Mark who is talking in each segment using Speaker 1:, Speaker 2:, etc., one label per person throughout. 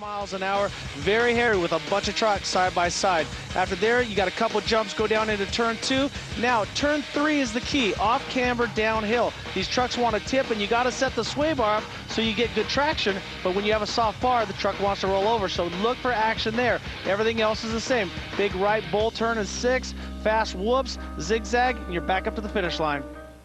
Speaker 1: miles an hour, very hairy with a bunch of trucks side by side. After there, you got a couple jumps, go down into turn 2. Now, turn 3 is the key, off camber, downhill. These trucks want to tip, and you got to set the sway bar up so you get good traction, but when you have a soft bar, the truck wants to roll over, so look for action there. Everything else is the same. Big right bull turn is 6, fast whoops, zigzag, and you're back up to the finish line.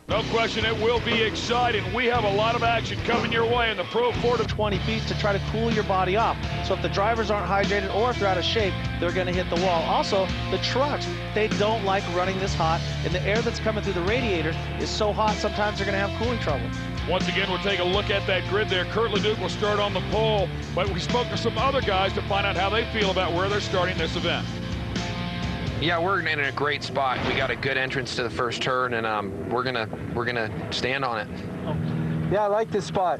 Speaker 2: No question, it will be exciting. We have a lot of action coming your way in the Pro 4 to
Speaker 1: 20 feet to try to cool your body off. So if the drivers aren't hydrated or if they're out of shape, they're going to hit the wall. Also, the trucks, they don't like running this hot, and the air that's coming through the radiator is so hot, sometimes they're going to have cooling trouble.
Speaker 2: Once again, we'll take a look at that grid there. Kurt LeDuc will start on the pole, but we spoke to some other guys to find out how they feel about where they're starting this event.
Speaker 3: Yeah, we're in a great spot. We got a good entrance to the first turn, and we're gonna stand on it.
Speaker 4: Yeah, I like this spot.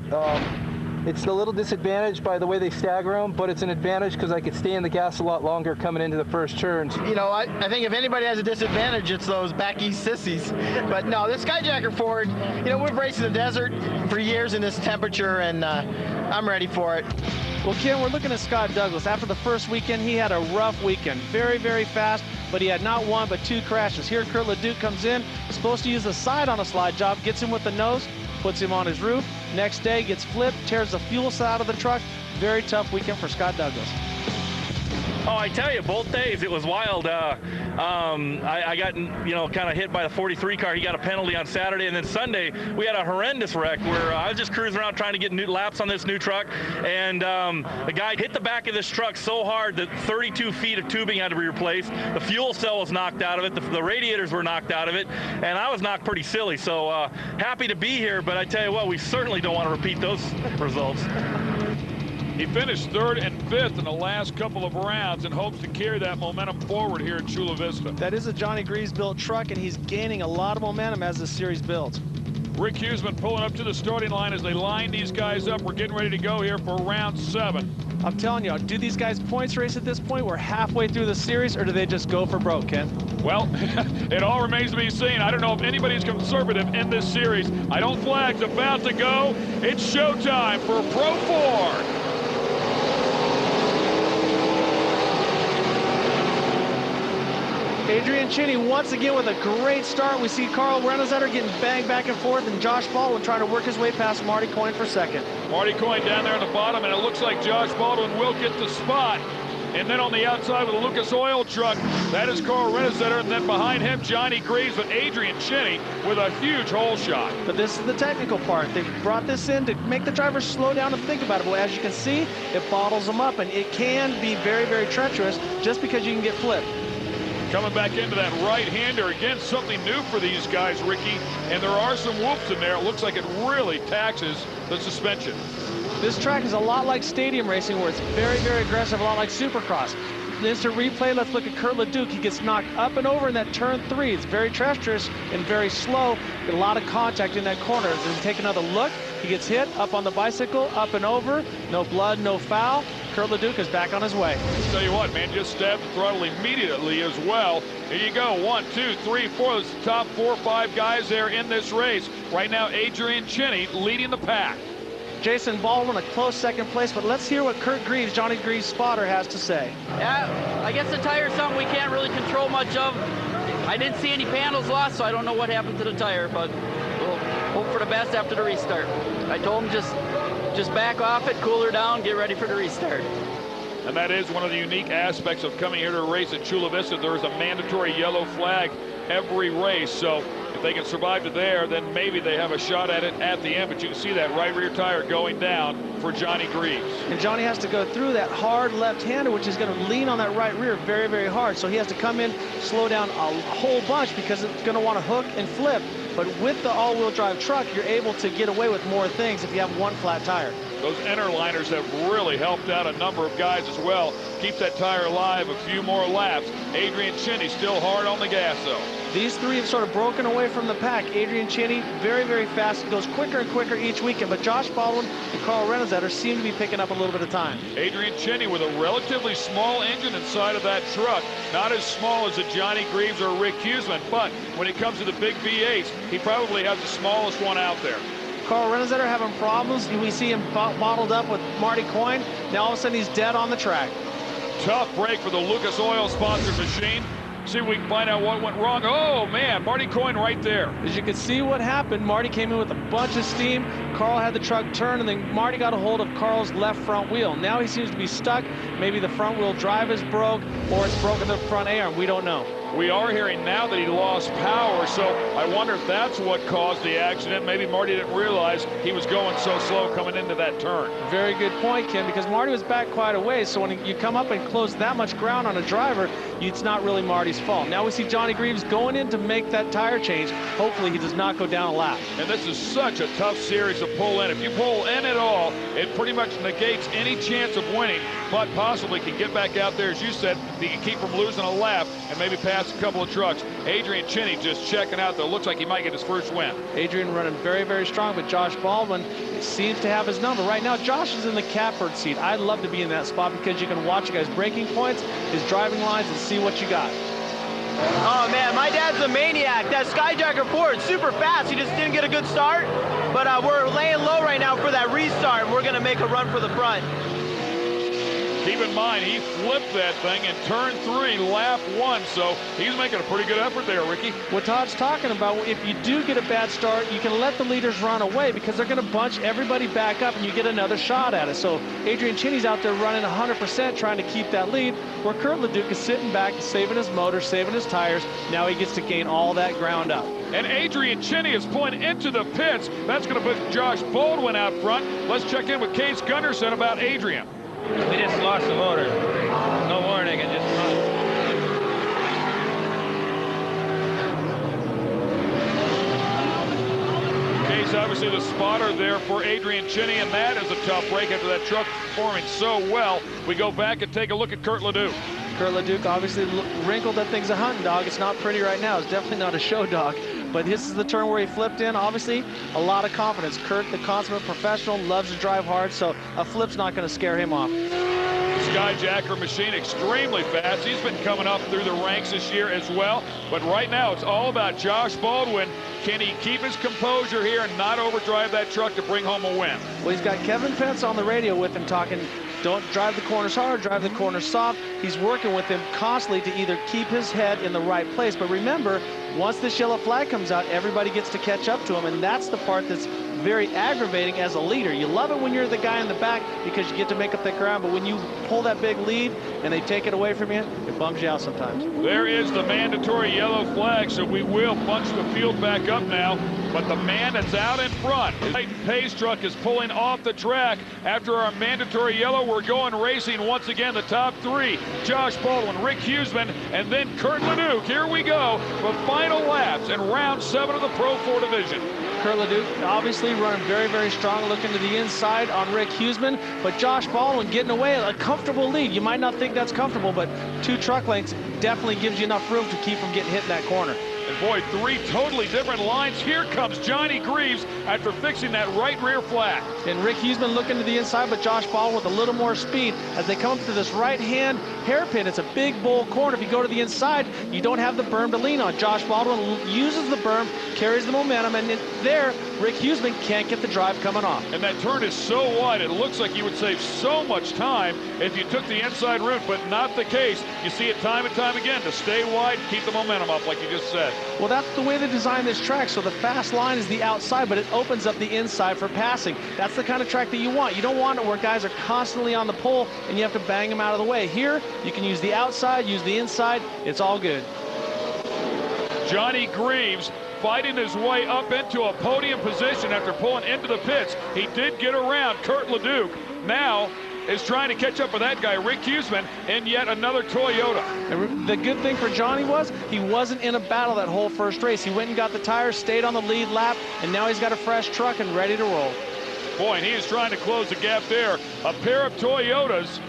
Speaker 4: It's a little disadvantaged by the way they stagger them, but it's an advantage because I could stay in the gas a lot longer coming into the first turns.
Speaker 5: You know, I think if anybody has a disadvantage, it's those back east sissies. But no, this Skyjacker Ford, you know, we've raced in the desert for years in this temperature, and I'm ready for it.
Speaker 1: Well, Ken, we're looking at Scott Douglas. After the first weekend, he had a rough weekend. Very, very fast, but he had not one but 2 crashes. Here, Kurt LeDuc comes in, supposed to use the side on a slide job, gets him with the nose, puts him on his roof. Next day, gets flipped, tears the fuel side of the truck. Very tough weekend for Scott Douglas.
Speaker 6: Oh, I tell you, both days it was wild. I got, you know, kind of hit by the 43 car. He got a penalty on Saturday, and then Sunday we had a horrendous wreck where I was just cruising around trying to get new laps on this new truck, and the guy hit the back of this truck so hard that 32 feet of tubing had to be replaced. The fuel cell was knocked out of it. The radiators were knocked out of it, and I was knocked pretty silly. So happy to be here, but I tell you what, we certainly don't want to repeat those results.
Speaker 2: He finished 3rd and 5th in the last couple of rounds and hopes to carry that momentum forward here at Chula Vista.
Speaker 1: That is a Johnny Greaves built truck, and he's gaining a lot of momentum as the series builds.
Speaker 2: Rick Huseman pulling up to the starting line as they line these guys up. We're getting ready to go here for round 7.
Speaker 1: I'm telling you, do these guys points race at this point? We're halfway through the series, or do they just go for broke, Ken?
Speaker 2: Well, it all remains to be seen. I don't know if anybody's conservative in this series. I don't flag's about to go. It's showtime for Pro 4.
Speaker 1: Adrian Cheney once again with a great start. We see Carl Renazetter getting banged back and forth, and Josh Baldwin trying to work his way past Marty Coyne for second.
Speaker 2: Marty Coyne down there at the bottom, and it looks like Josh Baldwin will get the spot. And then on the outside with a Lucas Oil truck, that is Carl Renazetter, and then behind him, Johnny Greaves, but Adrian Cheney with a huge hole shot.
Speaker 1: But this is the technical part. They brought this in to make the drivers slow down and think about it. But as you can see, it bottles them up, and it can be very, very treacherous just because you can get flipped.
Speaker 2: Coming back into that right-hander. Again, something new for these guys, Ricky. And there are some whoops in there. It looks like it really taxes the suspension.
Speaker 1: This track is a lot like stadium racing, where it's very, very aggressive, a lot like Supercross. Instant replay, let's look at Kurt LeDuc. He gets knocked up and over in that turn 3. It's very treacherous and very slow. A lot of contact in that corner. As we take another look, he gets hit up on the bicycle, up and over. No blood, no foul. Kurt LeDuc is back on his way.
Speaker 2: I'll tell you what, man, just stabbed the throttle immediately as well. Here you go, 1, 2, 3, 4. That's the top 4 or 5 guys there in this race. Right now, Adrian Cheney leading the pack.
Speaker 1: Jason Baldwin a close second place, but let's hear what Kurt Greaves, Johnny Greaves' spotter, has to say.
Speaker 7: Yeah, I guess the tire is something we can't really control much of. I didn't see any panels lost, so I don't know what happened to the tire, but we'll hope for the best after the restart. I told him just back off it, cool her down, get ready for the restart.
Speaker 2: And that is one of the unique aspects of coming here to a race at Chula Vista. There is a mandatory yellow flag every race, so if they can survive to there, then maybe they have a shot at it at the end. But you can see that right rear tire going down for Johnny Greaves.
Speaker 1: And Johnny has to go through that hard left-hander, which is going to lean on that right rear very, very hard. So he has to come in, slow down a whole bunch, because it's going to want to hook and flip. But with the all-wheel drive truck, you're able to get away with more things if you have one flat tire.
Speaker 2: Those inner liners have really helped out a number of guys as well. Keep that tire alive a few more laps. Adrian Cheney still hard on the gas, though.
Speaker 1: These three have sort of broken away from the pack. Adrian Cheney, very, very fast, goes quicker and quicker each weekend, but Josh Baldwin and Carl Renazetter seem to be picking up a little bit of time.
Speaker 2: Adrian Cheney with a relatively small engine inside of that truck. Not as small as a Johnny Greaves or Rick Huseman, but when it comes to the big V8s, he probably has the smallest one out there.
Speaker 1: Carl Rennezetter having problems. We see him bottled up with Marty Coyne. Now all of a sudden he's dead on the track.
Speaker 2: Tough break for the Lucas Oil sponsored machine. See if we can find out what went wrong. Oh man, Marty Coyne right there.
Speaker 1: As you can see what happened, Marty came in with a bunch of steam. Carl had the truck turn, and then Marty got a hold of Carl's left front wheel. Now he seems to be stuck. Maybe the front wheel drive is broke, or it's broken the front arm. We don't know.
Speaker 2: We are hearing now that he lost power, so I wonder if that's what caused the accident. Maybe Marty didn't realize he was going so slow coming into that turn.
Speaker 1: Very good point, Ken, because Marty was back quite a ways, so when you come up and close that much ground on a driver, it's not really Marty's fault. Now we see Johnny Greaves going in to make that tire change. Hopefully he does not go down a lap.
Speaker 2: And this is such a tough series to pull in. If you pull in at all, it pretty much negates any chance of winning, but possibly can get back out there, as you said, he can keep from losing a lap and maybe pass a couple of trucks. Adrian Chinney just checking out, though. Looks like he might get his first win.
Speaker 1: Adrian running very, very strong, but Josh Baldwin seems to have his number. Right now, Josh is in the catbird seat. I'd love to be in that spot because you can watch a guy's braking points, his driving lines, and see what you got.
Speaker 5: Oh man, my dad's a maniac. That Skyjacker Ford, super fast. He just didn't get a good start, but we're laying low right now for that restart. We're gonna make a run for the front.
Speaker 2: Keep in mind, he flipped that thing in turn 3, lap 1, so he's making a pretty good effort there, Ricky.
Speaker 1: What Todd's talking about, if you do get a bad start, you can let the leaders run away because they're going to bunch everybody back up and you get another shot at it. So Adrian Chinney's out there running 100% trying to keep that lead, where Kurt Leduc is sitting back, saving his motor, saving his tires. Now he gets to gain all that ground up.
Speaker 2: And Adrian Chinney is pulling into the pits. That's going to put Josh Baldwin out front. Let's check in with Case Gunderson about Adrian.
Speaker 8: We just lost the motor. No warning, it just lost.
Speaker 2: Case, obviously the spotter there for Adrian Chinney, and that is a tough break after that truck performing so well. We go back and take a look at Kurt Leduc.
Speaker 1: Kurt Leduc obviously wrinkled. That thing's a hunting dog. It's not pretty right now. It's definitely not a show dog. But this is the turn where he flipped in. Obviously, a lot of confidence. Kurt, the consummate professional, loves to drive hard, so a flip's not going to scare him off.
Speaker 2: Skyjacker machine extremely fast. He's been coming up through the ranks this year as well. But right now, it's all about Josh Baldwin. Can he keep his composure here and not overdrive that truck to bring home a win?
Speaker 1: Well, he's got Kevin Pence on the radio with him talking, don't drive the corners hard, drive the corners soft. He's working with him constantly to either keep his head in the right place. But remember, once this yellow flag comes out, everybody gets to catch up to him, and that's the part that's very aggravating as a leader. You love it when you're the guy in the back because you get to make up that ground, but when you pull that big lead and they take it away from you, it bums you out sometimes.
Speaker 2: There is the mandatory yellow flag, so we will bunch the field back up now, but the man that's out in front, his Titan Pace truck, is pulling off the track. After our mandatory yellow, we're going racing once again. The top 3, Josh Baldwin, Rick Huseman, and then Kurt Leduc. Here we go for final laps in round 7 of the Pro 4 division.
Speaker 1: Kurt Leduc obviously running very, very strong, looking to the inside on Rick Huseman, but Josh Baldwin getting away a comfortable lead. You might not think that's comfortable, but 2 truck lengths definitely gives you enough room to keep from getting hit in that corner.
Speaker 2: And boy, 3 totally different lines. Here comes Johnny Greaves after fixing that right rear flat.
Speaker 1: And Rick Huseman looking to the inside, but Josh Baldwin with a little more speed as they come up to this right-hand hairpin. It's a big bowl corner. If you go to the inside, you don't have the berm to lean on. Josh Baldwin uses the berm, carries the momentum, and there, Rick Huseman can't get the drive coming off.
Speaker 2: And that turn is so wide, it looks like you would save so much time if you took the inside route, but not the case. You see it time and time again to stay wide, keep the momentum up, like you just said.
Speaker 1: Well, that's the way they designed this track, so the fast line is the outside, but it opens up the inside for passing. That's the kind of track that you want. You don't want it where guys are constantly on the pole and you have to bang them out of the way. Here, you can use the outside, use the inside. It's all good.
Speaker 2: Johnny Greaves fighting his way up into a podium position after pulling into the pits. He did get around Kurt Leduc. Now is trying to catch up with that guy, Rick Huseman, in yet another Toyota.
Speaker 1: And the good thing for Johnny was he wasn't in a battle that whole first race. He went and got the tires, stayed on the lead lap, and now he's got a fresh truck and ready to roll.
Speaker 2: Boy, and he is trying to close the gap there. A pair of Toyotas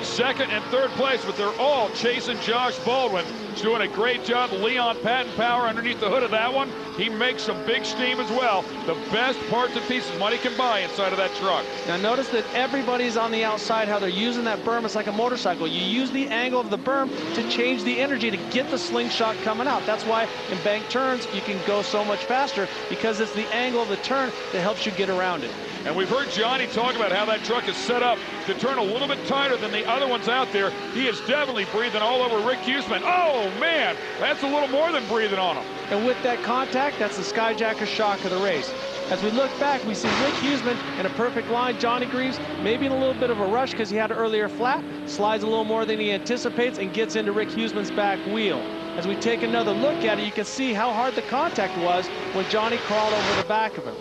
Speaker 2: second and third place, but they're all chasing Josh Baldwin. He's doing a great job. Leon Patent Power underneath the hood of that one. He makes some big steam as well. The best parts and pieces money can buy inside of that truck.
Speaker 1: Now notice that everybody's on the outside, how they're using that berm. It's like a motorcycle. You use the angle of the berm to change the energy to get the slingshot coming out. That's why in bank turns you can go so much faster, because it's the angle of the turn that helps you get around it.
Speaker 2: And we've heard Johnny talk about how that truck is set up to turn a little bit tighter than the other ones out there. He is definitely breathing all over Rick Huseman. Oh, man, that's a little more than breathing on him.
Speaker 1: And with that contact, that's the Skyjacker shock of the race. As we look back, we see Rick Huseman in a perfect line. Johnny Greaves maybe in a little bit of a rush because he had an earlier flat, slides a little more than he anticipates and gets into Rick Huseman's back wheel. As we take another look at it, you can see how hard the contact was when Johnny crawled over the back of him.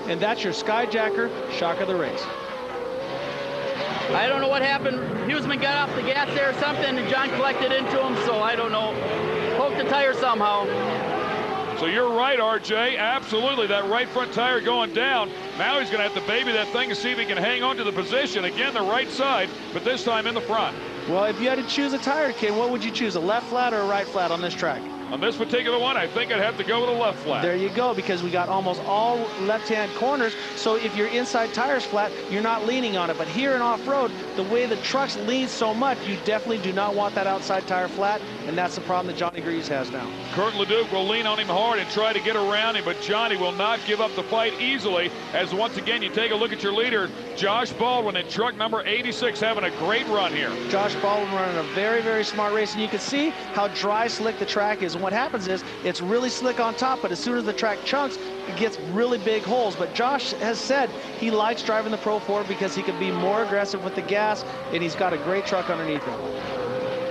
Speaker 1: And that's your Skyjacker shock of the race.
Speaker 7: I don't know what happened. Huseman got off the gas there or something, and John collected into him, so I don't know. Poked the tire somehow.
Speaker 2: So you're right, RJ. Absolutely, that right front tire going down. Now he's going to have to baby that thing to see if he can hang on to the position. Again, the right side, but this time in the front.
Speaker 1: Well, if you had to choose a tire, Ken, what would you choose, a left flat or a right flat on this track?
Speaker 2: On this particular one, I think I'd have to go with a left flat.
Speaker 1: There you go, because we got almost all left-hand corners, so if your inside tire's flat, you're not leaning on it. But here in off-road, the way the trucks lean so much, you definitely do not want that outside tire flat, and that's the problem that Johnny Greaves has now.
Speaker 2: Kurt Leduc will lean on him hard and try to get around him, but Johnny will not give up the fight easily, as once again, you take a look at your leader, Josh Baldwin, in truck number 86, having a great run here.
Speaker 1: Josh Baldwin running a very, very smart race, and you can see how dry slick the track is. And what happens is it's really slick on top, but as soon as the track chunks, it gets really big holes. But Josh has said he likes driving the Pro 4 because he can be more aggressive with the gas, and he's got a great truck underneath him.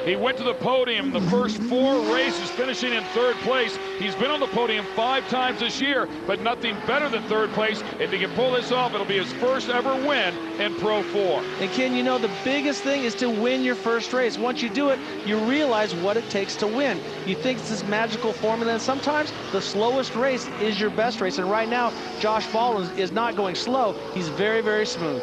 Speaker 2: He went to the podium the first 4 races, finishing in 3rd place. He's been on the podium 5 times this year, but nothing better than 3rd place. If he can pull this off, it'll be his first ever win in Pro 4.
Speaker 1: And Ken, you know, the biggest thing is to win your first race. Once you do it, you realize what it takes to win. You think it's this magical formula, and sometimes the slowest race is your best race. And right now, Josh Baldwin is not going slow. He's very, very smooth.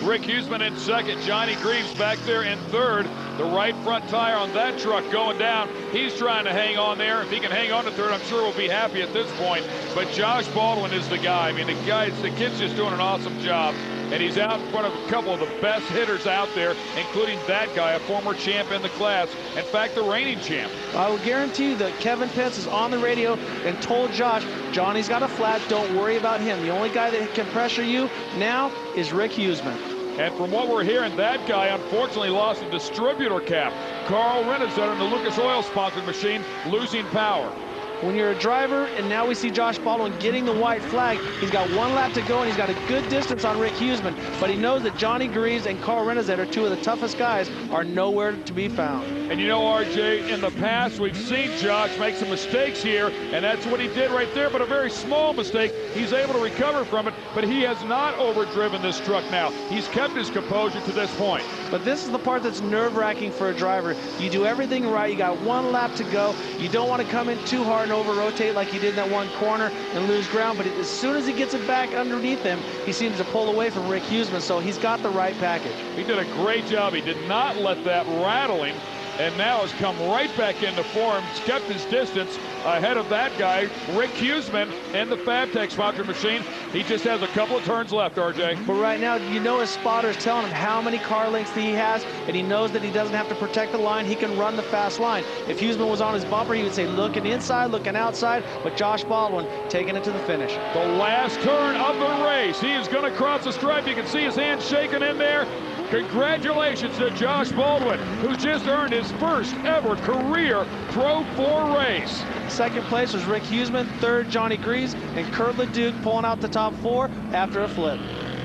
Speaker 2: Rick Huseman in 2nd, Johnny Greaves back there in 3rd. The right front tire on that truck going down. He's trying to hang on there. If he can hang on to 3rd, I'm sure we'll be happy at this point. But Josh Baldwin is the guy. I mean, the kid's just doing an awesome job. And he's out in front of a couple of the best hitters out there, including that guy, a former champ in the class. In fact, the reigning champ.
Speaker 1: I will guarantee you that Kevin Pitts is on the radio and told Josh, Johnny's got a flat, don't worry about him. The only guy that can pressure you now is Rick Huseman.
Speaker 2: And from what we're hearing, that guy unfortunately lost a distributor cap. Carl Rennezetter in the Lucas Oil sponsored machine, losing power.
Speaker 1: When you're a driver, and now we see Josh Baldwin getting the white flag, he's got 1 lap to go, and he's got a good distance on Rick Huseman, but he knows that Johnny Greaves and Carl Rennezetter, 2 of the toughest guys, are nowhere to be found.
Speaker 2: And you know, RJ, in the past, we've seen Josh make some mistakes here, and that's what he did right there, but a very small mistake. He's able to recover from it, but he has not overdriven this truck now. He's kept his composure to this point.
Speaker 1: But this is the part that's nerve-wracking for a driver. You do everything right, you got 1 lap to go, you don't want to come in too hard and over-rotate like he did in that 1 corner and lose ground, but as soon as he gets it back underneath him, he seems to pull away from Rick Huseman, so he's got the right package.
Speaker 2: He did a great job. He did not let that rattle him, and now has come right back into form. He's kept his distance ahead of that guy, Rick Huseman, in the FabTech sponsored machine. He just has a couple of turns left, RJ.
Speaker 1: But right now, you know his spotter's telling him how many car lengths he has, and he knows that he doesn't have to protect the line. He can run the fast line. If Huseman was on his bumper, he would say looking inside, looking outside, but Josh Baldwin taking it to the finish.
Speaker 2: The last turn of the race. He is going to cross the stripe. You can see his hand shaking in there. Congratulations to Josh Baldwin, who's just earned his first ever career Pro 4 race.
Speaker 1: 2nd place was Rick Huseman, 3rd Johnny Greaves, and Kurt Leduc pulling out the top 4 after a flip.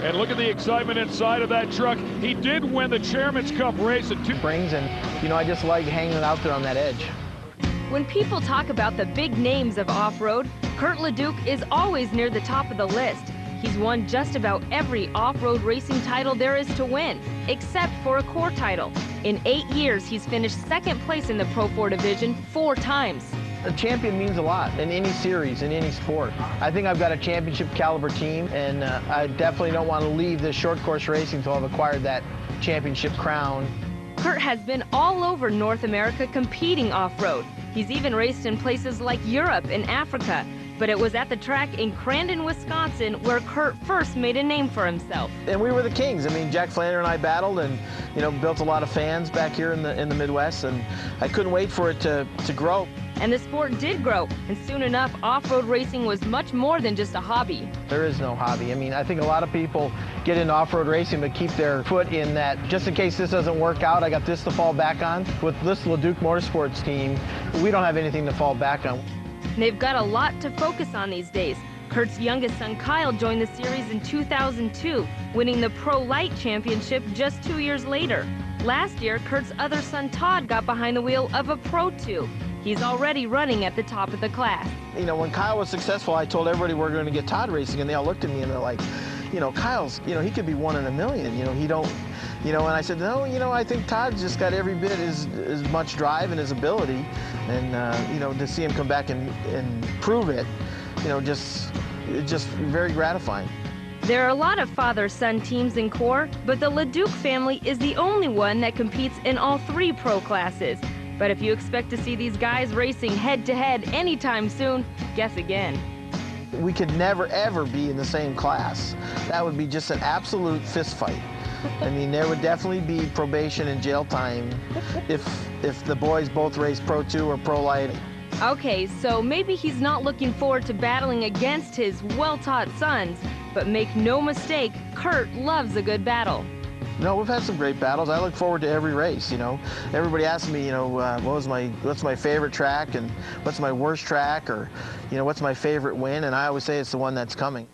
Speaker 2: And look at the excitement inside of that truck. He did win the Chairman's Cup race at 2
Speaker 5: Springs, and you know, I just like hanging out there on that edge.
Speaker 9: When people talk about the big names of off-road, Kurt Leduc is always near the top of the list. He's won just about every off-road racing title there is to win, except for a CORR title. In 8 years, he's finished 2nd place in the Pro 4 division 4 times.
Speaker 5: A champion means a lot in any series, in any sport. I think I've got a championship caliber team, and I definitely don't want to leave this short course racing until I've acquired that championship crown.
Speaker 9: Kurt has been all over North America competing off-road. He's even raced in places like Europe and Africa. But it was at the track in Crandon, Wisconsin, where Kurt first made a name for himself.
Speaker 5: And we were the kings. I mean, Jack Flannery and I battled and, you know, built a lot of fans back here in the Midwest, and I couldn't wait for it to grow.
Speaker 9: And the sport did grow, and soon enough, off-road racing was much more than just a hobby.
Speaker 5: There is no hobby. I mean, I think a lot of people get into off-road racing but keep their foot in that, just in case this doesn't work out, I got this to fall back on. With this LeDuc Motorsports team, we don't have anything to fall back on.
Speaker 9: They've got a lot to focus on these days. Kurt's youngest son, Kyle, joined the series in 2002, winning the Pro Light Championship just 2 years later. Last year, Kurt's other son, Todd, got behind the wheel of a Pro 2. He's already running at the top of the class.
Speaker 5: You know, when Kyle was successful, I told everybody we're going to get Todd racing, and they all looked at me and they're like, you know, Kyle's, you know, he could be 1 in a million. You know, he don't, you know, and I said, no, you know, I think Todd's just got every bit as much drive and his ability. And, you know, to see him come back and prove it, you know, just very gratifying.
Speaker 9: There are a lot of father-son teams in CORR, but the LeDuc family is the only one that competes in all 3 pro classes. But if you expect to see these guys racing head-to-head anytime soon, guess again.
Speaker 5: We could never, ever be in the same class. That would be just an absolute fist fight. I mean, there would definitely be probation and jail time if the boys both race Pro 2 or Pro Light.
Speaker 9: Okay, so maybe he's not looking forward to battling against his well-taught sons, but make no mistake, Kurt loves a good battle.
Speaker 5: No, we've had some great battles. I look forward to every race, you know. Everybody asks me, you know, what's my favorite track and what's my worst track, or, you know, what's my favorite win, and I always say it's the one that's coming.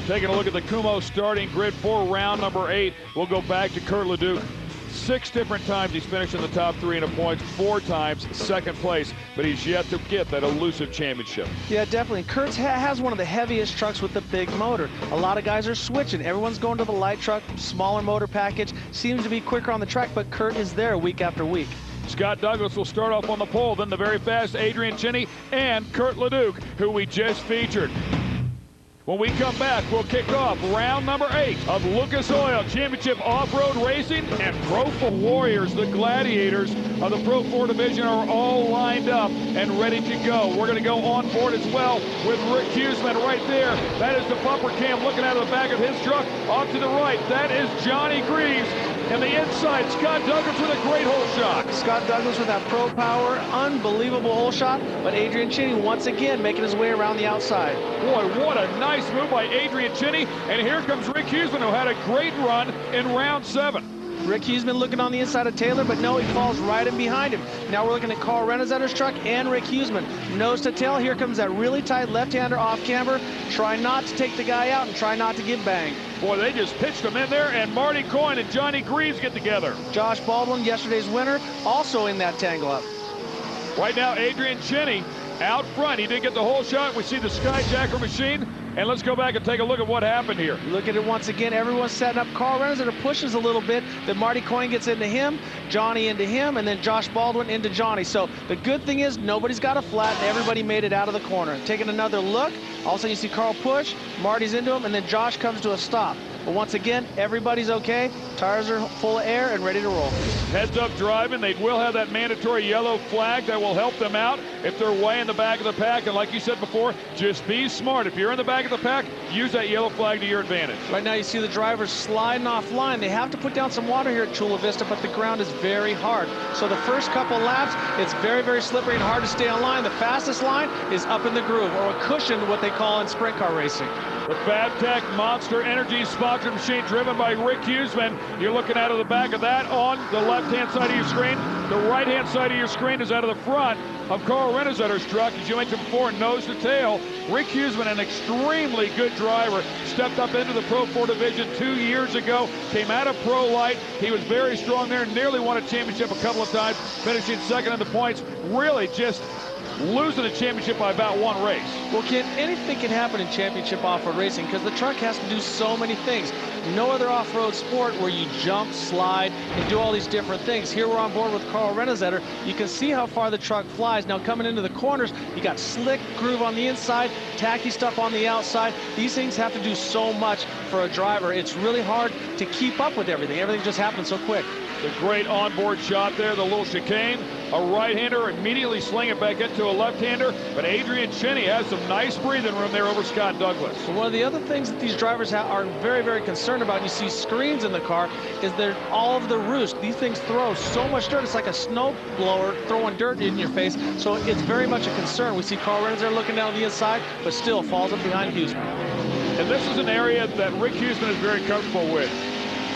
Speaker 2: Taking a look at the Kumho starting grid for round number 8, we'll go back to Kurt LeDuc. 6 different times he's finished in the top 3 in the points, 4 times second place, but he's yet to get that elusive championship.
Speaker 1: Yeah, definitely. Kurt has one of the heaviest trucks with the big motor. A lot of guys are switching. Everyone's going to the light truck, smaller motor package, seems to be quicker on the track, but Kurt is there week after week.
Speaker 2: Scott Douglas will start off on the pole, then the very fast Adrian Chinney and Kurt LeDuc, who we just featured. When we come back, we'll kick off round number 8 of Lucas Oil Championship Off-Road Racing, and Pro 4 Warriors, the gladiators of the Pro 4 division, are all lined up and ready to go. We're going to go on board as well with Rick Huseman right there. That is the bumper cam looking out of the back of his truck. Off to the right, that is Johnny Greaves. And the inside, Scott Douglas with a great hole shot.
Speaker 1: Scott Douglas with that Pro Power, unbelievable hole shot, but Adrian Chinney once again making his way around the outside.
Speaker 2: Boy, what a nice move by Adrian Chinney. And here comes Rick Huseman, who had a great run in round 7.
Speaker 1: Rick Huseman looking on the inside of Taylor, but no, he falls right in behind him. Now we're looking at Carl Rennezetter's truck and Rick Huseman. Nose to tail, here comes that really tight left-hander off camber. Try not to take the guy out and try not to get banged.
Speaker 2: Boy, they just pitched him in there, and Marty Coyne and Johnny Greaves get together.
Speaker 1: Josh Baldwin, yesterday's winner, also in that tangle up.
Speaker 2: Right now, Adrian Chinney out front. He did get the whole shot. We see the Skyjacker machine. And let's go back and take a look at what happened here.
Speaker 1: Look at it once again. Everyone's setting up. Carl Rennezetter pushes a little bit. Then Marty Coyne gets into him, Johnny into him, and then Josh Baldwin into Johnny. So the good thing is nobody's got a flat, and everybody made it out of the corner. Taking another look. All of a sudden you see Carl push, Marty's into him, and then Josh comes to a stop. But once again, everybody's okay. Tires are full of air and ready to roll.
Speaker 2: Heads up driving. They will have that mandatory yellow flag that will help them out if they're way in the back of the pack. And like you said before, just be smart. If you're in the back of the pack, use that yellow flag to your advantage.
Speaker 1: Right now you see the drivers sliding off line. They have to put down some water here at Chula Vista, but the ground is very hard. So the first couple laps, it's very, very slippery and hard to stay on line. The fastest line is up in the groove, or a cushion, what they call in sprint car racing.
Speaker 2: The FabTech Monster Energy sponsored machine driven by Rick Huseman. You're looking out of the back of that on the left-hand side of your screen. The right-hand side of your screen is out of the front of Carl Rennezetter's truck. As you mentioned before, nose to tail. Rick Huseman, an extremely good driver, stepped up into the Pro 4 division 2 years ago, came out of Pro Light. He was very strong there, nearly won a championship a couple of times, finishing second in the points. Really just losing the championship by about 1 race.
Speaker 1: Well, Ken, anything can happen in championship off-road racing because the truck has to do so many things. no other off-road sport where you jump, slide, and do all these different things. Here we're on board with CORR Rennezetter. You can see how far the truck flies. Now coming into the corners, you got slick groove on the inside, tacky stuff on the outside. These things have to do so much for a driver. It's really hard to keep up with everything. Everything just happens so quick.
Speaker 2: The great onboard shot there, the little chicane. A right-hander immediately sling it back into a left-hander, but Adrian Chinney has some nice breathing room there over Scott Douglas.
Speaker 1: So one of the other things that these drivers are very, very concerned about, and you see screens in the car, is they're all of the roost. These things throw so much dirt. It's like a snow blower throwing dirt in your face, so it's very much a concern. We see Carl Renz there looking down the inside, but still falls up behind Huseman.
Speaker 2: And this is an area that Rick Huseman is very comfortable with.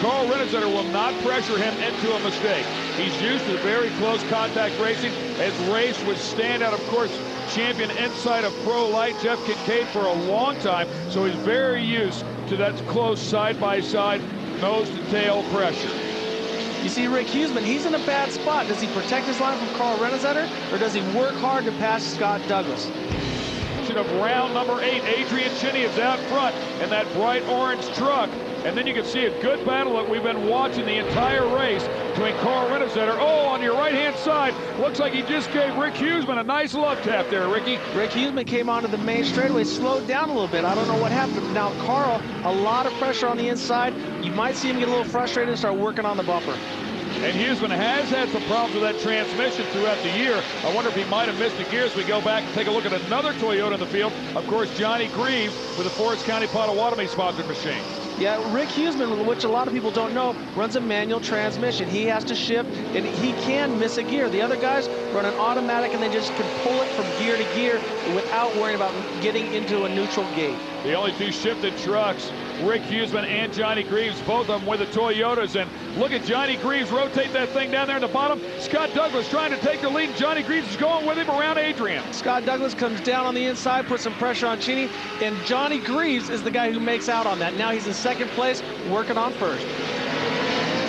Speaker 2: CORR Rennezetter will not pressure him into a mistake. He's used to very close contact racing, has raced with standout, of course, champion inside of Pro Light, Jeff Kincaid, for a long time, so he's very used to that close side-by-side, nose-to-tail pressure.
Speaker 1: You see Rick Huseman, he's in a bad spot. Does he protect his line from CORR Rennezetter, or does he work hard to pass Scott Douglas?
Speaker 2: Of round number 8, Adrian Chinney is out front in that bright orange truck. And then you can see a good battle that we've been watching the entire race between CORR Rennezetter. Oh, on your right-hand side, looks like he just gave Rick Huseman a nice love tap there, Ricky.
Speaker 1: Rick Huseman came onto the main straightaway, slowed down a little bit. I don't know what happened. Now, Carl, a lot of pressure on the inside. You might see him get a little frustrated and start working on the bumper.
Speaker 2: And Huseman has had some problems with that transmission throughout the year. I wonder if he might have missed a gear as we go back and take a look at another Toyota in the field. Of course, Johnny Greaves with a Forest County Potawatomi sponsored machine.
Speaker 1: Yeah, Rick Huseman, which a lot of people don't know, runs a manual transmission. He has to shift, and he can miss a gear. The other guys run an automatic, and they just can pull it from gear to gear without worrying about getting into a neutral gate.
Speaker 2: The only two shifted trucks, Rick Huseman and Johnny Greaves, both of them with the Toyotas. And look at Johnny Greaves rotate that thing down there in the bottom. Scott Douglas trying to take the lead, and Johnny Greaves is going with him around Adrian.
Speaker 1: Scott Douglas comes down on the inside, puts some pressure on Chinney, and Johnny Greaves is the guy who makes out on that. Now he's in second place, working on first.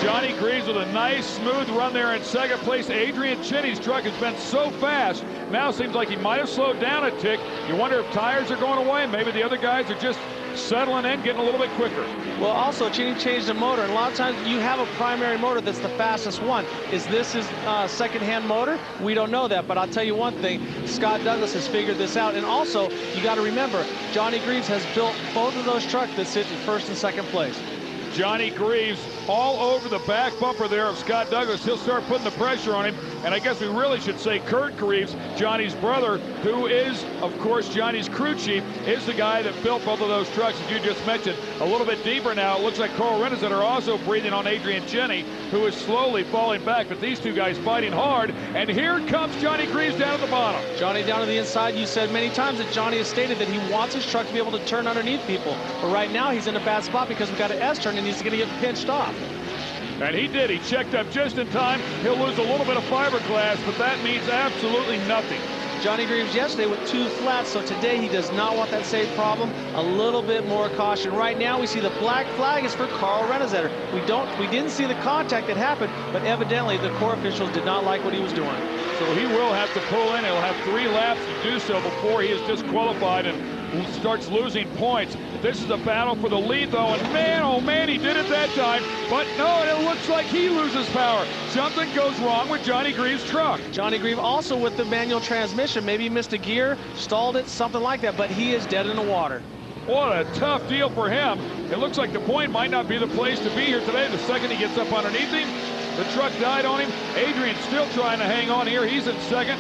Speaker 2: Johnny Greaves with a nice smooth run there in second place. Adrian Chinney's truck has been so fast, now seems like he might have slowed down a tick. You wonder if tires are going away, and maybe the other guys are just settling in, getting a little bit quicker.
Speaker 1: Well, also, Chinney changed the motor, and a lot of times you have a primary motor that's the fastest one. Is this his second-hand motor? We don't know that, but I'll tell you one thing, Scott Douglas has figured this out. And also, you got to remember, Johnny Greaves has built both of those trucks that sit in first and second place.
Speaker 2: Johnny Greaves all over the back bumper there of Scott Douglas. He'll start putting the pressure on him. And I guess we really should say Kurt Greaves, Johnny's brother, who is, of course, Johnny's crew chief, is the guy that built both of those trucks, as you just mentioned. A little bit deeper now, it looks like CORR Rennezetter are also breathing on Adrian Chinney, who is slowly falling back. But these two guys fighting hard. And here comes Johnny Greaves down at the bottom. Johnny
Speaker 1: down to the inside. You said many times that Johnny has stated that he wants his truck to be able to turn underneath people. But right now, he's in a bad spot because we've got an S-turn, and he's going to get pinched off.
Speaker 2: And he did. He checked up just in time. He'll lose a little bit of fiberglass, but that means absolutely nothing.
Speaker 1: Johnny Greaves yesterday with 2 flats, so today he does not want that same problem. A little bit more caution. Right now we see the black flag is for CORR Rennezetter. We didn't see the contact that happened, but evidently the CORR officials did not like what he was doing.
Speaker 2: So he will have to pull in. He'll have 3 laps to do so before he is disqualified and starts losing points. This is a battle for the lead, though, and man, oh man, he did it that time. But no, it looks like he loses power. Something goes wrong with Johnny Greaves' truck.
Speaker 1: Johnny Greaves also with the manual transmission. Maybe he missed a gear, stalled it, something like that, but he is dead in the water.
Speaker 2: What a tough deal for him. It looks like the point might not be the place to be here today. The second he gets up underneath him, the truck died on him. Adrian's still trying to hang on here. He's in second.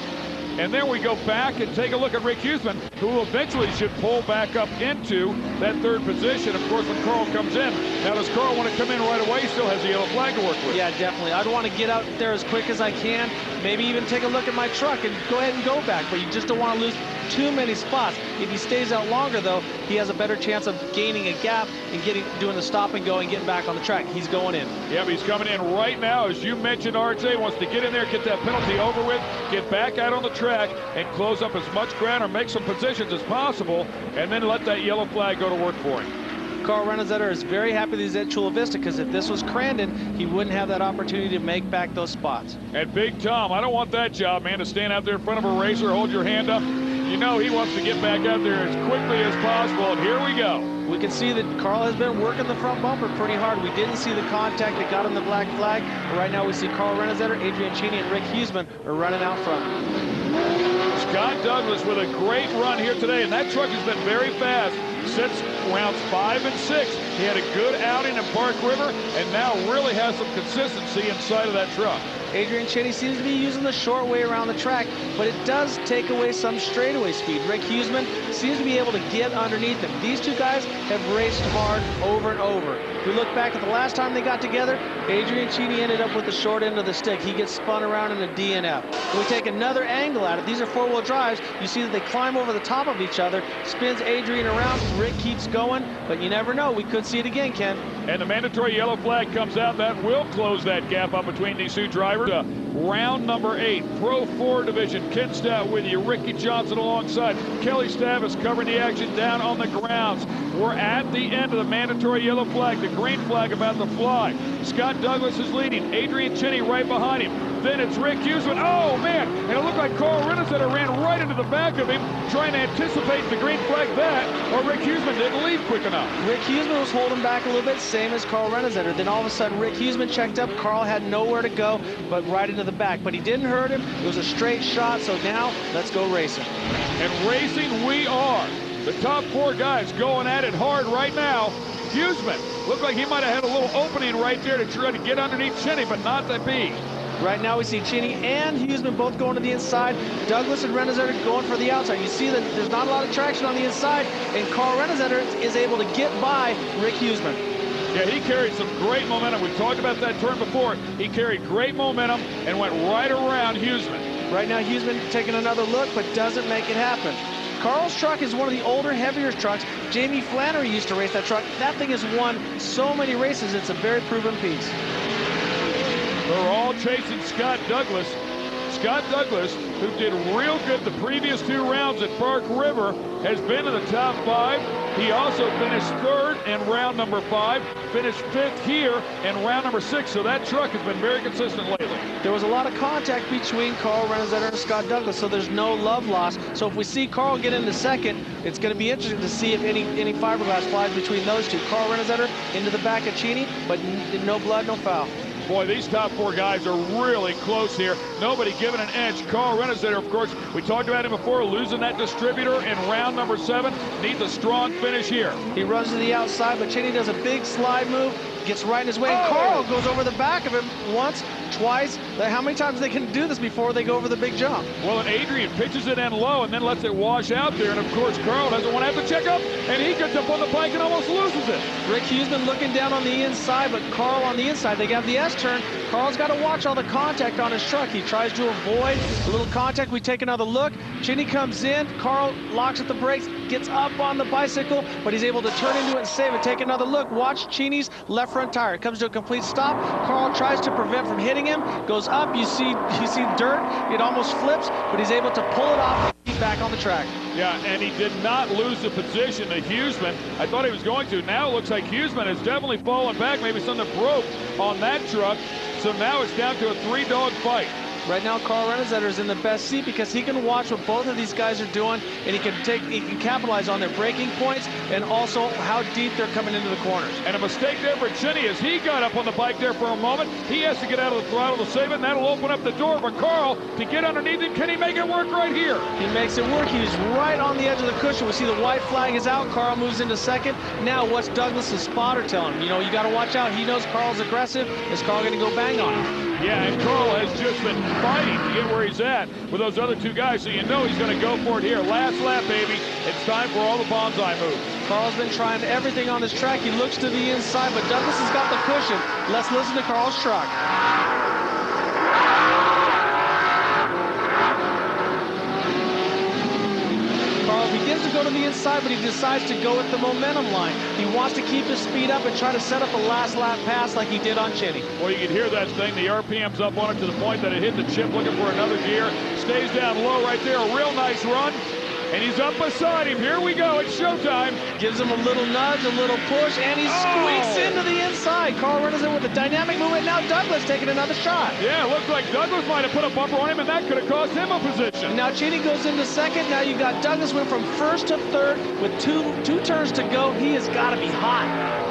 Speaker 2: And then we go back and take a look at Rick Huseman, who eventually should pull back up into that 3rd position, of course, when Carl comes in. Now, does Carl want to come in right away? He still has the yellow flag to work with.
Speaker 1: Yeah, definitely. I'd want to get out there as quick as I can, maybe even take a look at my truck and go ahead and go back, but you just don't want to lose too many spots. If he stays out longer, though, he has a better chance of gaining a gap and doing the stop and go and getting back on the track. He's going in.
Speaker 2: Yeah, but he's coming in right now. As you mentioned, RJ wants to get in there, get that penalty over with, get back out on the track, and close up as much ground or make some positions as possible, and then let that yellow flag go to work for him.
Speaker 1: CORR Rennezetter is very happy that he's at Chula Vista, because if this was Crandon, he wouldn't have that opportunity to make back those spots.
Speaker 2: And Big Tom, I don't want that job, man, to stand out there in front of a racer, hold your hand up. You know he wants to get back out there as quickly as possible, and here we go.
Speaker 1: we can see that Carl has been working the front bumper pretty hard. We didn't see the contact that got him the black flag. But right now we see Carl Renazetter, Adrian Cheney, and Rick Huseman are running out front.
Speaker 2: Scott Douglas with a great run here today, and that truck has been very fast since rounds 5 and 6. He had a good outing in Park River, and now really has some consistency inside of that truck.
Speaker 1: Adrian Cheney seems to be using the short way around the track, but it does take away some straightaway speed. Rick Huseman seems to be able to get underneath him. These two guys have raced hard over and over. If we look back at the last time they got together, Adrian Cheney ended up with the short end of the stick. He gets spun around in a DNF. When we take another angle at it, these are four-wheel drives, you see that they climb over the top of each other, spins Adrian around, Rick keeps going, but you never know. We could see it again, Ken.
Speaker 2: And the mandatory yellow flag comes out. That will close that gap up between these two drivers. Round number 8, Pro 4 division. Ken Stout with you, Ricky Johnson alongside. Kelly Stavis covering the action down on the grounds. We're at the end of the mandatory yellow flag. The green flag about to fly. Scott Douglas is leading. Adrian Cheney right behind him. Then it's Rick Huseman. Oh, man. And it looked like CORR Pro ran right into the back of him, trying to anticipate the green flag that, or Rick Huseman didn't leave quick enough.
Speaker 1: Rick Huseman was holding back a little bit, same as CORR Pro. Then all of a sudden, Rick Huseman checked up. Carl had nowhere to go, but right into the back. But he didn't hurt him. It was a straight shot, so now let's go racing.
Speaker 2: And racing we are. The top 4 guys going at it hard right now. Huseman looked like he might have had a little opening right there to try to get underneath Cheney, but not to be.
Speaker 1: Right now we see Cheney and Huseman both going to the inside. Douglas and Renazetter going for the outside. You see that there's not a lot of traction on the inside, and CORR Pro is able to get by Rick Huseman.
Speaker 2: Yeah, he carried some great momentum. We talked about that turn before. He carried great momentum and went right around Huseman.
Speaker 1: Right now Huseman taking another look, but doesn't make it happen. Carl's truck is one of the older, heavier trucks. Jamie Flannery used to race that truck. That thing has won so many races. It's a very proven piece.
Speaker 2: They're all chasing Scott Douglas. Scott Douglas, who did real good the previous 2 rounds at Park River, has been in the top 5. He also finished 3rd in round number 5, finished 5th here in round number 6. So that truck has been very consistent lately.
Speaker 1: There was a lot of contact between Carl Renazetter and Scott Douglas, so there's no love lost. So if we see Carl get into 2nd, it's going to be interesting to see if any fiberglass flies between those two. Carl Renazetter into the back of Cheney, but no blood, no foul.
Speaker 2: Boy, these top 4 guys are really close here. Nobody giving an inch. CORR Pro, of course, we talked about him before, losing that distributor in round number 7. Needs a strong finish here.
Speaker 1: He runs to the outside, but Cheney does a big slide move, gets right in his way, and Carl goes over the back of him once, twice. How many times they can do this before they go over the big jump?
Speaker 2: Well, and Adrian pitches it in low and then lets it wash out there, and of course Carl doesn't want to have to check up, and he gets up on the bike and almost loses it.
Speaker 1: Rick Huseman looking down on the inside, but Carl on the inside. They got the S-turn. Carl's got to watch all the contact on his truck. He tries to avoid a little contact. We take another look. Cheney comes in. Carl locks at the brakes, gets up on the bicycle, but he's able to turn into it and save it. Take another look. Watch Cheney's left front tire. It comes to a complete stop. Carl tries to prevent from hitting him. Goes up. You see dirt. It almost flips, but he's able to pull it off and keep back on the track.
Speaker 2: Yeah, and he did not lose the position to Huseman. I thought he was going to. Now it looks like Huseman has definitely fallen back. Maybe something broke on that truck. So now it's down to a 3-dog fight.
Speaker 1: Right now, CORR Pro is in the best seat because he can watch what both of these guys are doing, and he can capitalize on their braking points and also how deep they're coming into the corners.
Speaker 2: And a mistake there for Cheney as he got up on the bike there for a moment. He has to get out of the throttle to save it, and that'll open up the door for Carl to get underneath it. Can he make it work right here?
Speaker 1: He makes it work. He's right on the edge of the cushion. We see the white flag is out. Carl moves into 2nd. Now, what's Douglas's spotter telling him? You know, you got to watch out. He knows Carl's aggressive. Is Carl going to go bang on him?
Speaker 2: Yeah, and Carl has just been fighting to get where he's at with those other 2 guys, so you know he's going to go for it here. Last lap, baby. It's time for all the bonsai moves.
Speaker 1: Carl's been trying everything on this track. He looks to the inside, but Douglas has got the cushion. Let's listen to Carl's truck. Carl begins to go to the inside, but he decides to go with the momentum line. He wants to keep his speed up and try to set up a last lap pass like he did on Cheney.
Speaker 2: Well, you can hear that thing. The RPM's up on it to the point that it hit the chip looking for another gear. Stays down low right there. A real nice run. and he's up beside him. Here we go, it's showtime.
Speaker 1: Gives him a little nudge, a little push, and he squeaks into the inside. CORR Renazitter with a dynamic movement. Now Douglas taking another shot.
Speaker 2: Yeah, it looks like Douglas might have put a bumper on him, and that could have cost him a position.
Speaker 1: Now Cheney goes into second. Now you've got Douglas went from first to third with two turns to go. He has got to be hot.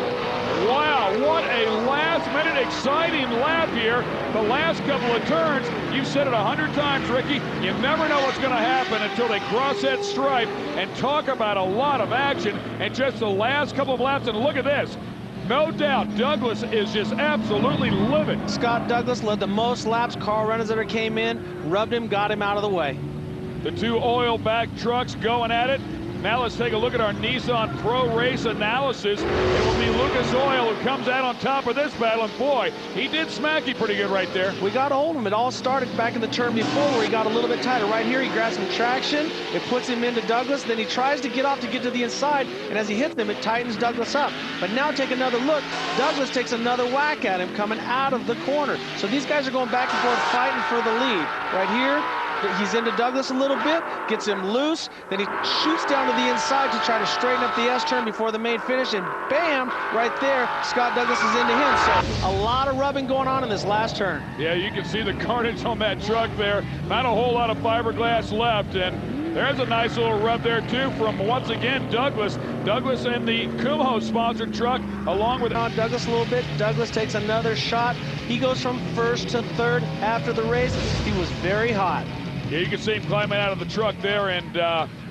Speaker 2: Wow, what a last-minute exciting lap here. The last couple of turns, you've said it 100 times, Ricky, you never know what's going to happen until they cross that stripe, and talk about a lot of action and just the last couple of laps. And look at this. No doubt, Douglas is just absolutely livid.
Speaker 1: Scott Douglas led the most laps. CORR Renazitter came in, rubbed him, got him out of the way.
Speaker 2: The two oil-backed trucks going at it. Now let's take a look at our Nissan Pro Race analysis. It will be Lucas Oil who comes out on top of this battle, and boy, he did smack you pretty good right there.
Speaker 1: We got to hold him. It all started back in the turn before where he got a little bit tighter. Right here, he grabs some traction. It puts him into Douglas. Then he tries to get off to get to the inside, and as he hits them, it tightens Douglas up. But now take another look. Douglas takes another whack at him coming out of the corner. So these guys are going back and forth fighting for the lead. Right here, he's into Douglas a little bit, gets him loose, then he shoots down to the inside to try to straighten up the S-turn before the main finish, and bam, right there, Scott Douglas is into him. So a lot of rubbing going on in this last turn.
Speaker 2: Yeah, you can see the carnage on that truck there. Not a whole lot of fiberglass left, and there's a nice little rub there too from, once again, Douglas. Douglas in the Kumho-sponsored truck, along with
Speaker 1: on Douglas a little bit. Douglas takes another shot. He goes from first to third after the race. He was very hot.
Speaker 2: Yeah, you can see him climbing out of the truck there, and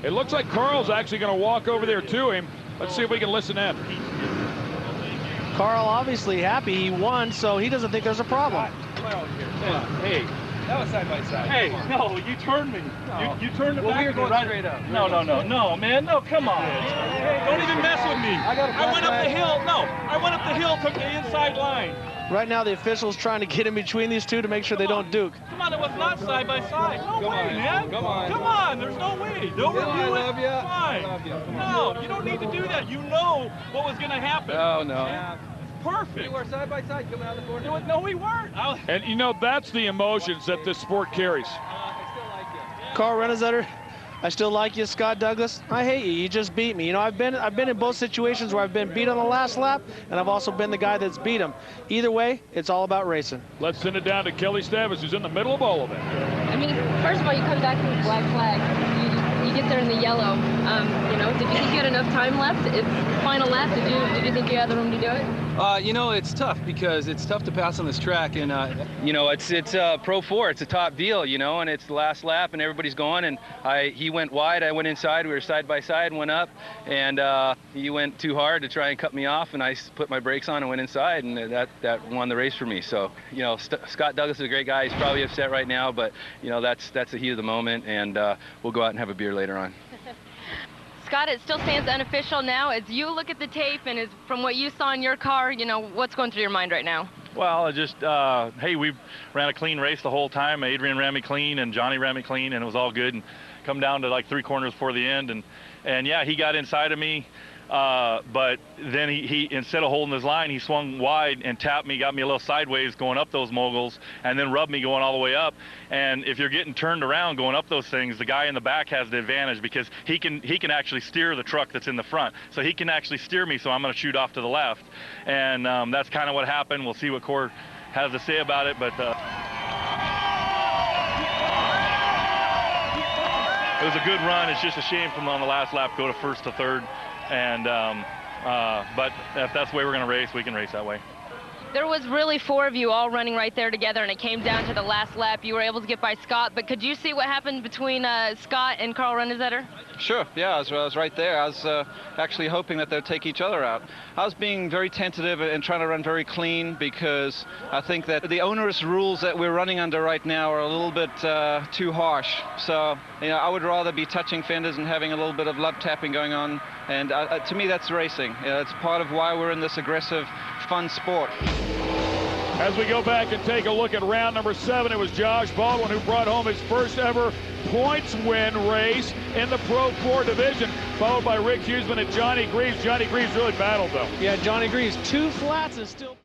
Speaker 2: it looks like Carl's actually going to walk over there to him. Let's see if we can listen in.
Speaker 1: Carl obviously happy he won, so he doesn't think there's a problem.
Speaker 8: Hey, that was side by side.
Speaker 6: Hey, no, you turned me.
Speaker 8: No.
Speaker 6: You turned it
Speaker 8: Well,
Speaker 6: back.
Speaker 8: we were going straight up.
Speaker 6: No, man. No, come on. Don't even mess with me. I went up the hill. No, I went up the hill, took the inside line.
Speaker 1: Right now, the official's trying to get in between these two to make sure they don't duke.
Speaker 6: Come on, it was not side by side. No way, man.
Speaker 8: Come on.
Speaker 6: Come on, there's no way. Don't review
Speaker 8: I love you.
Speaker 6: Fine.
Speaker 8: I love you. Come on.
Speaker 6: No, you don't need to do that. You know what was going to happen.
Speaker 8: Oh, no.
Speaker 6: Perfect.
Speaker 8: We were side by side coming out of the corner.
Speaker 6: No, we weren't.
Speaker 2: And, you know, that's the emotions that this sport carries.
Speaker 8: I still like you.
Speaker 1: CORR Renazitter, I still like you, Scott Douglas. I hate you. You just beat me. You know, I've been in both situations where I've been beat on the last lap, and I've also been the guy that's beat him. Either way, it's all about racing.
Speaker 2: Let's send it down to Kelly Stavis, who's in the middle of all of it.
Speaker 9: I mean, first of all, you come back from the black flag. You get there in the yellow. You know, did you think you had enough time left? It's final lap. Did you think you had the room to do it?
Speaker 10: You know, it's tough because it's tough to pass on this track, and you know, it's Pro 4. It's a top deal, you know, and it's the last lap, and everybody's going. And he went wide, I went inside. We were side by side, went up, and he went too hard to try and cut me off, and I put my brakes on and went inside, and that won the race for me. So, you know, Scott Douglas is a great guy. He's probably upset right now, but you know, that's the heat of the moment, and we'll go out and have a beer later on.
Speaker 9: Scott, it still stands unofficial now. As you look at the tape and from what you saw in your car, you know, what's going through your mind right now?
Speaker 6: Well, just, hey, we ran a clean race the whole time. Adrian ran me clean and Johnny ran me clean, and it was all good. And come down to like 3 corners before the end, and yeah, he got inside of me. But then he instead of holding his line, he swung wide and tapped me, got me a little sideways going up those moguls, and then rubbed me going all the way up. And if you're getting turned around going up those things, the guy in the back has the advantage because he can actually steer the truck that's in the front. So he can actually steer me, so I'm going to shoot off to the left. And that's kind of what happened. We'll see what CORR has to say about it, but it was a good run. It's just a shame from on the last lap go to first to third. And but if that's the way we're going to race, we can race that way.
Speaker 9: There was really 4 of you all running right there together, and it came down to the last lap. You were able to get by Scott, but could you see what happened between Scott and CORR Renazitter?
Speaker 10: Sure, yeah, I was right there. I was actually hoping that they'd take each other out. I was being very tentative and trying to run very clean because I think that the onerous rules that we're running under right now are a little bit too harsh. So, you know, I would rather be touching fenders and having a little bit of love tapping going on. And to me, that's racing. You know, it's part of why we're in this aggressive, fun sport.
Speaker 2: As we go back and take a look at round number 7, it was Josh Baldwin who brought home his first ever points win race in the Pro 4 division, followed by Rick Huseman and Johnny Greaves. Johnny Greaves really battled, though.
Speaker 1: Yeah, Johnny Greaves, 2 flats and still...